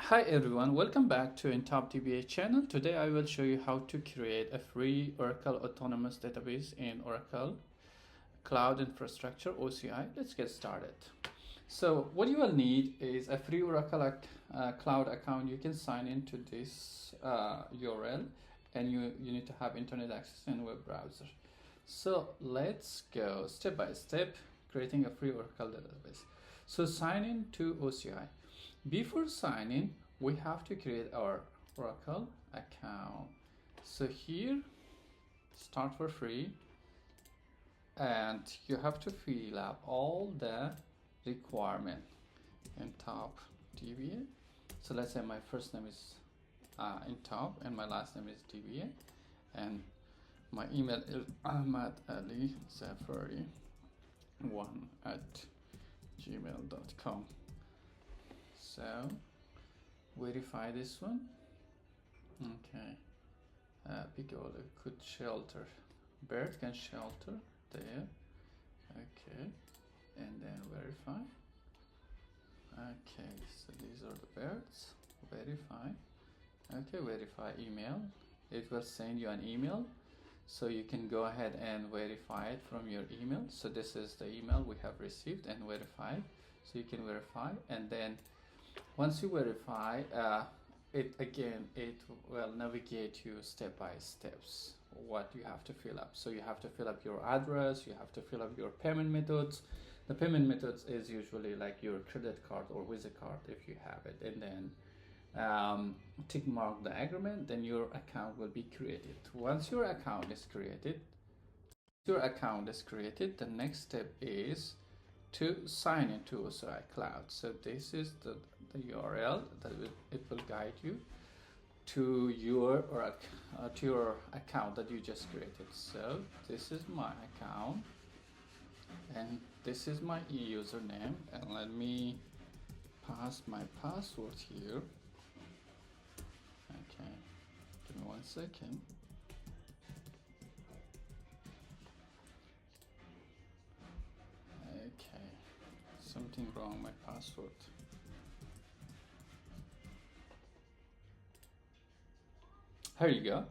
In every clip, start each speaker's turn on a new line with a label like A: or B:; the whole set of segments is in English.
A: Hi everyone, welcome back to InTop DBA channel. Today I will show you how to create a free Oracle Autonomous Database in Oracle Cloud Infrastructure OCI. Let's get started. So what you will need is a free Oracle Cloud account. You can sign into this URL and you need to have internet access and web browser. So let's go step by step creating a free Oracle database. So sign in to OCI. Before signing, we have to create our Oracle account. So here, start for free, and you have to fill up all the requirement in top DBA. So let's say my first name is in top and my last name is DBA, and my email is ahmadali1@gmail.com. So verify this one. Okay. People could shelter. Bird can shelter there. Okay. And then verify. Okay. So these are the birds. Verify. Okay. Verify email. It will send you an email. So you can go ahead and verify it from your email. So this is the email we have received and verified. So you can verify, and then once you verify, it will navigate you step by steps what you have to fill up. So you have to fill up your address, you have to fill up your payment methods. The payment methods is usually like your credit card or Visa card if you have it, and then tick mark the agreement, then your account will be created. Once your account is created, the next step is to sign into OCI Cloud. So this is the URL that it will guide you to your account that you just created. So this is my account and this is my username, and let me pass my password here. Okay, give me 1 second. Okay, something wrong, my password. Here you go.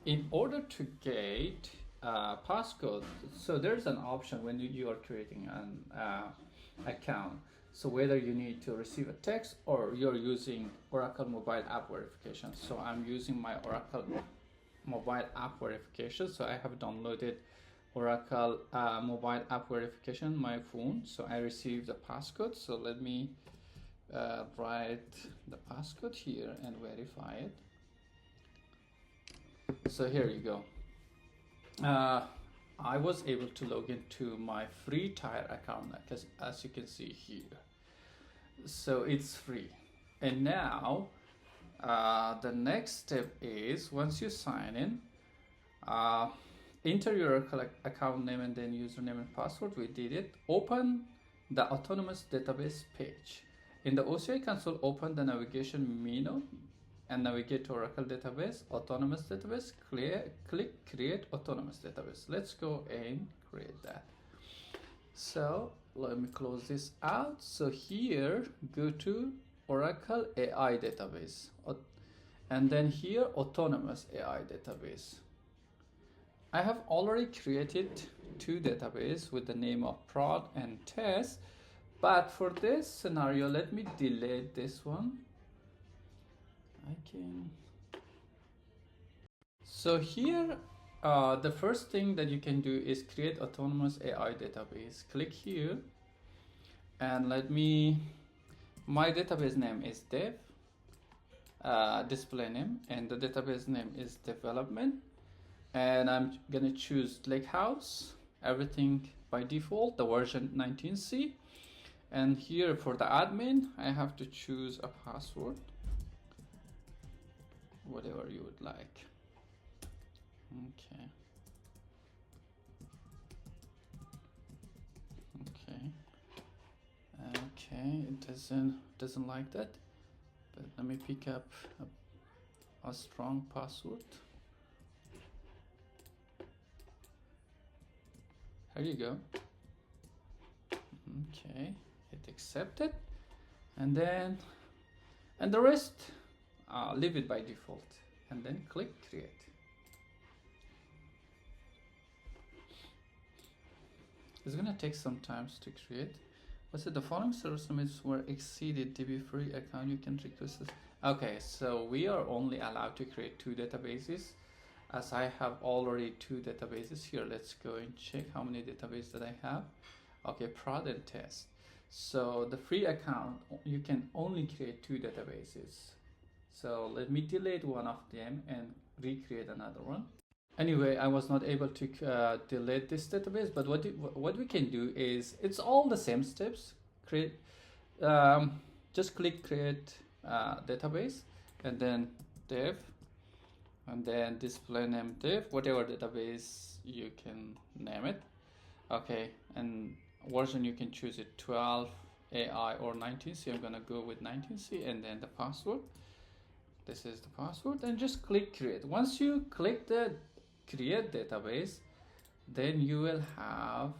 A: In order to get passcode, so there's an option when you are creating an account. So whether you need to receive a text or you're using Oracle mobile app verification. So I'm using my Oracle mobile app verification. So I have downloaded Oracle mobile app verification on my phone. So I received the passcode. So let me write the passcode here and verify it. So here you go. I was able to log into my free tire account, as you can see here. So it's free. And now the next step is, once you sign in, enter your account name and then username and password. We did it. Open the autonomous database page. In the OCI console, open the navigation menu and navigate to Oracle database, autonomous database. Click create autonomous database. Let's go and create that. So let me close this out. So here, go to Oracle AI database, and then here autonomous AI database. I have already created 2 databases with the name of prod and test, but for this scenario, let me delete this one. So here, the first thing that you can do is create autonomous AI database. Click here, and my database name is dev, display name, and the database name is development. And I'm gonna choose Lakehouse, everything by default, the version 19C. And here for the admin, I have to choose a password, whatever you would like. Okay, it doesn't like that, but let me pick up a strong password. Here you go. Okay, hit accept it, and then and the rest leave it by default, and then click create. It's gonna take some time to create. What's it? The following service limits were exceeded. DB free account you can request this. Okay, so we are only allowed to create 2 databases. As I have already 2 databases here, let's go and check how many databases that I have. Okay, prod and test. So the free account, you can only create 2 databases. So let me delete one of them and recreate another one. Anyway, I was not able to delete this database, but what we can do is, it's all the same steps. Create, just click create database, and then dev, and then display name dev, whatever database you can name it. Okay, and version you can choose it 12 AI or 19C. I'm gonna go with 19C, and then the password. This is the password, and just click create. Once you click the create database, then you will have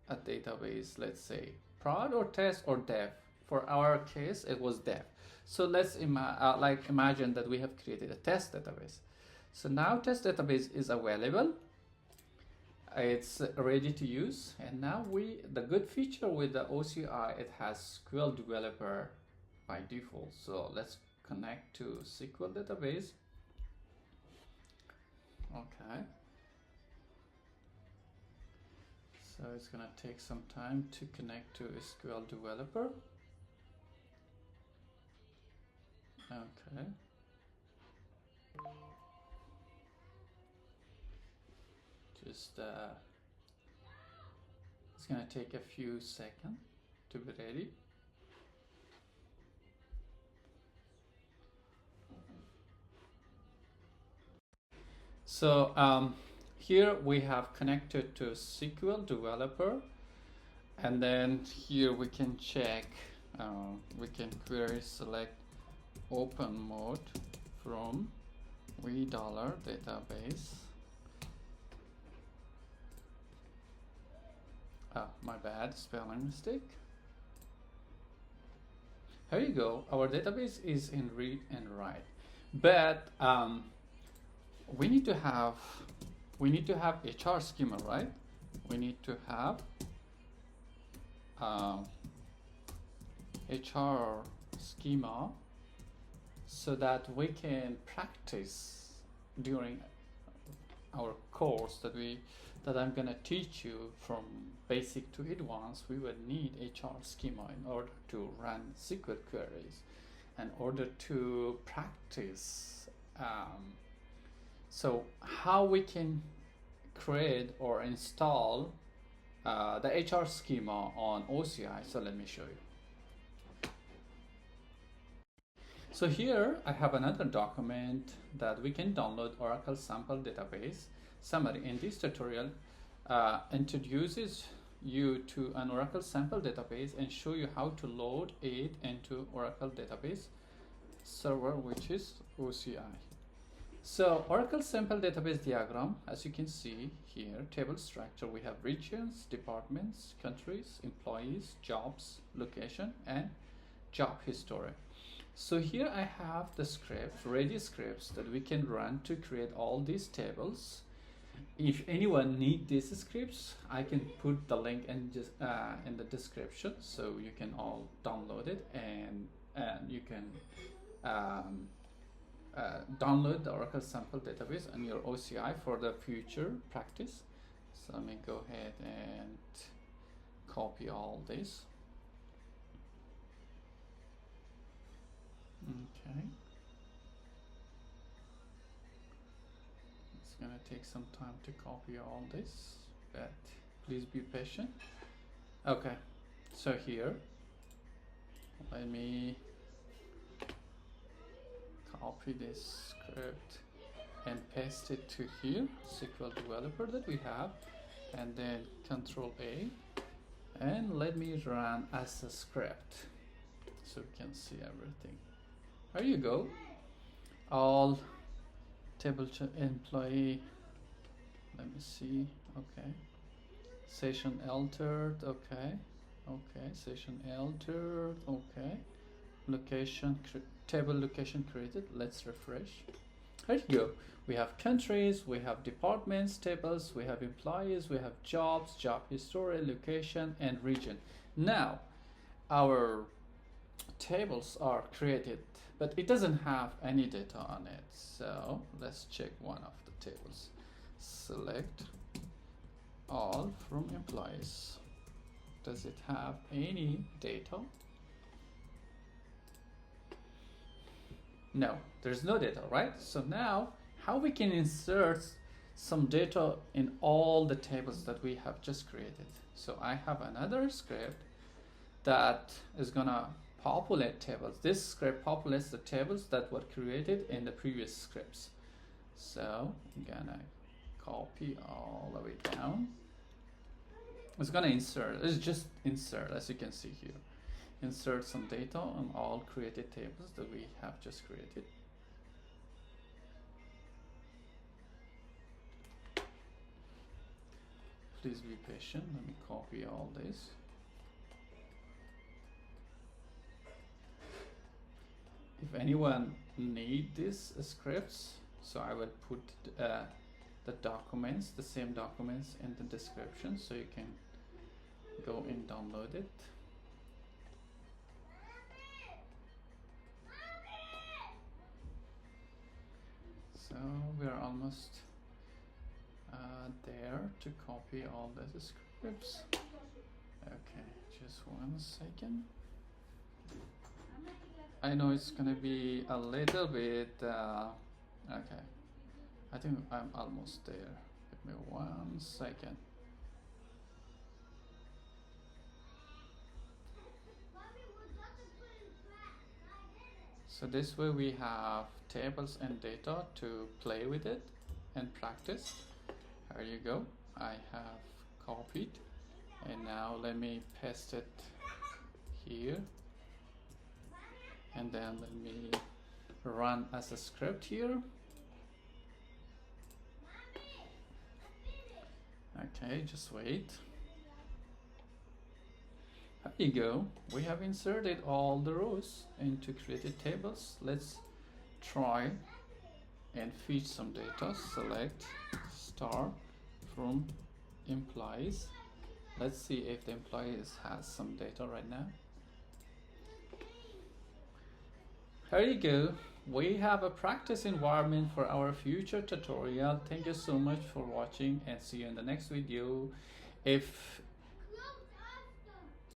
A: a database, let's say prod or test or dev. For our case, it was dev. So let's imagine that we have created a test database. So now test database is available, it's ready to use, and now the good feature with the OCI, it has SQL developer by default. So let's connect to SQL database. Okay, so it's gonna take some time to connect to SQL developer. Okay, just it's gonna take a few seconds to be ready. So here we have connected to SQL developer, and then here we can check, we can query select open mode from $, database. My bad, spelling mistake. Here you go, our database is in read and write, but we need to have HR schema, right? We need to have HR schema so that we can practice during our course that I'm gonna teach you from basic to advanced. We would need HR schema in order to run SQL queries, in order to practice. So how we can create or install the HR schema on OCI. So let me show you. So here I have another document that we can download, Oracle sample database summary. In this tutorial introduces you to an Oracle sample database and show you how to load it into Oracle database server, which is OCI. So Oracle sample database diagram, as you can see here, table structure, we have regions, departments, countries, employees, jobs, location, and job history. So here I have the scripts, ready scripts that we can run to create all these tables. If anyone needs these scripts, I can put the link in the description, so you can all download it, and you can download the Oracle sample database on your OCI for the future practice. So let me go ahead and copy all this. Okay. It's gonna take some time to copy all this, but please be patient. Okay, so here, let me copy this script and paste it to here, SQL developer that we have, and then Control A, and let me run as a script so we can see everything. There you go. All table employee, let me see. Okay, session altered. Okay, session altered. Okay, location, table location created. Let's refresh. There you go. We have countries, we have departments, tables, we have employees, we have jobs, job history, location, and region. Now, our tables are created, but it doesn't have any data on it. So let's check one of the tables. Select all from employees. Does it have any data? No, there's no data, right? So now how we can insert some data in all the tables that we have just created. So I have another script that is gonna populate tables. This script populates the tables that were created in the previous scripts. So I'm gonna copy all the way down. It's gonna insert, it's just insert, as you can see here. Insert some data on all created tables that we have just created. Please be patient. Let me copy all this. If anyone need these scripts, so I will put the documents, the same documents in the description, so you can go and download it. So we are almost there to copy all the scripts. Okay, just 1 second. I know it's gonna be a little bit okay, I think I'm almost there. Give me 1 second. So this way we have tables and data to play with it and practice. Here you go. I have copied, and now let me paste it here, and then let me run as a script here. Okay, just wait. There you go. We have inserted all the rows into created tables. Let's try and feed some data. Select star from employees. Let's see if the employees has some data right now. Here you go. We have a practice environment for our future tutorial. Thank you so much for watching, and see you in the next video. If